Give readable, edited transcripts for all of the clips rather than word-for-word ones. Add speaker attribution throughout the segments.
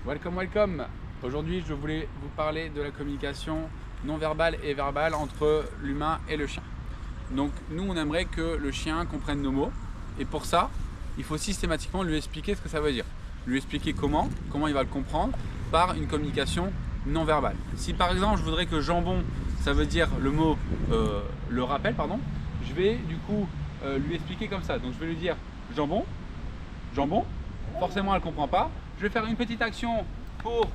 Speaker 1: Welcome, welcome. Aujourd'hui, je voulais vous parler de la communication non verbale et verbale entre l'humain et le chien. Donc nous, on aimerait que le chien comprenne nos mots et pour ça, il faut systématiquement lui expliquer ce que ça veut dire. Lui expliquer comment il va le comprendre par une communication non verbale. Si par exemple, je voudrais que jambon, ça veut dire le mot, le rappel, pardon, je vais du coup lui expliquer comme ça. Donc je vais lui dire jambon, jambon, forcément elle ne comprend pas. Je vais faire une petite action pour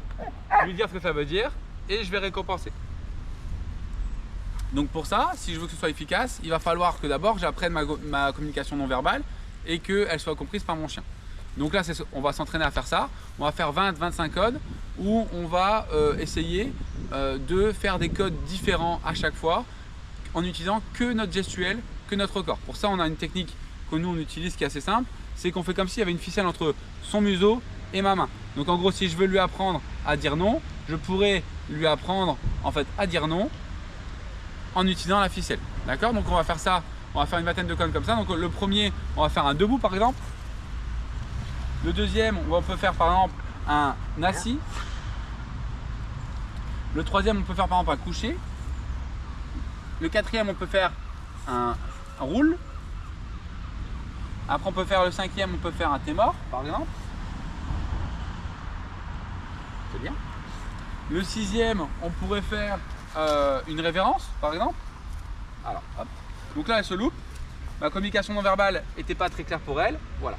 Speaker 1: lui dire ce que ça veut dire et je vais récompenser. Donc pour ça, si je veux que ce soit efficace, il va falloir que d'abord j'apprenne ma communication non verbale et qu'elle soit comprise par mon chien. Donc là, on va s'entraîner à faire ça. On va faire 20-25 codes où on va essayer de faire des codes différents à chaque fois en utilisant que notre gestuelle, que notre corps. Pour ça, on a une technique que nous on utilise qui est assez simple. C'est qu'on fait comme s'il y avait une ficelle entre son museau et ma main. Donc en gros, si je veux lui apprendre à dire non, je pourrais lui apprendre en fait à dire non en utilisant la ficelle. D'accord? Donc on va faire ça, on va faire une vingtaine de codes comme ça. Donc le premier, on va faire un debout par exemple. Le deuxième, on peut faire par exemple un assis. Le troisième, on peut faire par exemple un couché. Le quatrième, on peut faire un roule. Après on peut faire le cinquième, on peut faire un thé mort par exemple. C'est bien. Le sixième, on pourrait faire une révérence par exemple. Alors hop. Donc là elle se loupe. Ma communication non verbale n'était pas très claire pour elle. Voilà.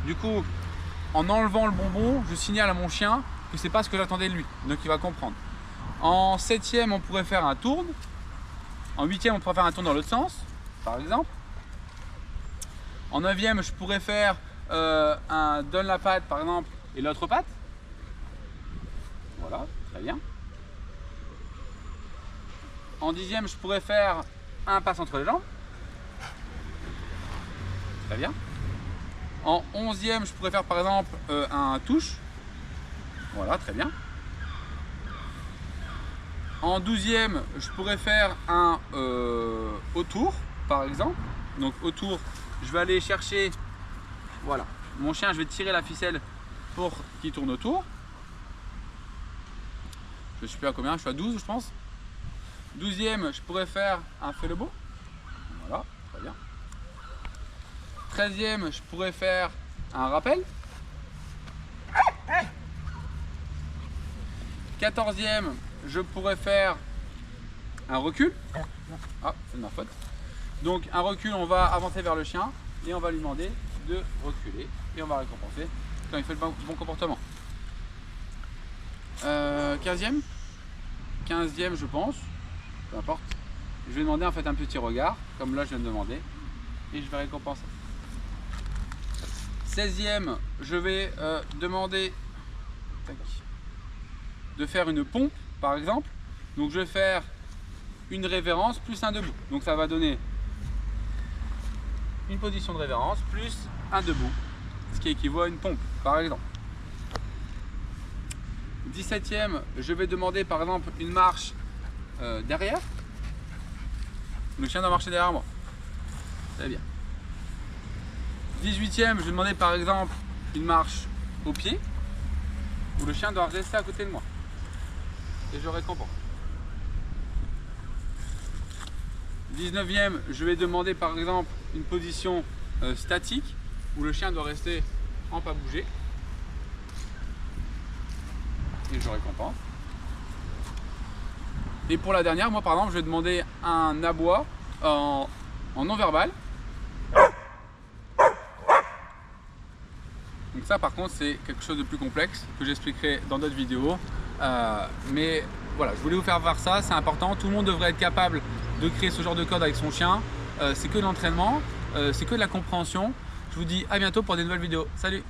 Speaker 1: Du coup, en enlevant le bonbon, je signale à mon chien que c'est pas ce que j'attendais de lui. Donc il va comprendre. En septième, on pourrait faire un tourne. En huitième, on pourrait faire un tourne dans l'autre sens, par exemple. En neuvième, je pourrais faire un donne la patte par exemple et l'autre patte. Voilà, très bien. En dixième, je pourrais faire un passe entre les jambes. Très bien. En onzième, je pourrais faire par exemple un touche. Voilà, très bien. En douzième, je pourrais faire un autour, par exemple. Donc autour, je vais aller chercher, voilà, mon chien, je vais tirer la ficelle pour qu'il tourne autour. Je ne sais plus à combien, je suis à 12 je pense. 12e, je pourrais faire un fais le beau. Voilà, très bien. 13e, je pourrais faire un rappel. 14e, je pourrais faire un recul. Ah, c'est de ma faute. Donc un recul, on va avancer vers le chien et on va lui demander de reculer et on va récompenser quand il fait le bon comportement. 15e, je pense, peu importe. Je vais demander en fait un petit regard, comme là je viens de demander, et je vais récompenser. 16e, je vais demander de faire une pompe, par exemple. Donc je vais faire une révérence plus un debout. Donc ça va donner une position de révérence plus un debout, ce qui équivaut à une pompe, par exemple. 17e, je vais demander par exemple une marche derrière. Le chien doit marcher derrière moi. Très bien. 18e, je vais demander par exemple une marche au pied, où le chien doit rester à côté de moi. Et je récompense. 19e, je vais demander par exemple une position statique, où le chien doit rester en pas bouger. Et je récompense. Et pour la dernière, moi par exemple, je vais demander un aboi en non-verbal. Donc ça par contre, c'est quelque chose de plus complexe que j'expliquerai dans d'autres vidéos. Mais voilà, je voulais vous faire voir ça, c'est important. Tout le monde devrait être capable de créer ce genre de code avec son chien. C'est que de l'entraînement, c'est que de la compréhension. Je vous dis à bientôt pour des nouvelles vidéos. Salut!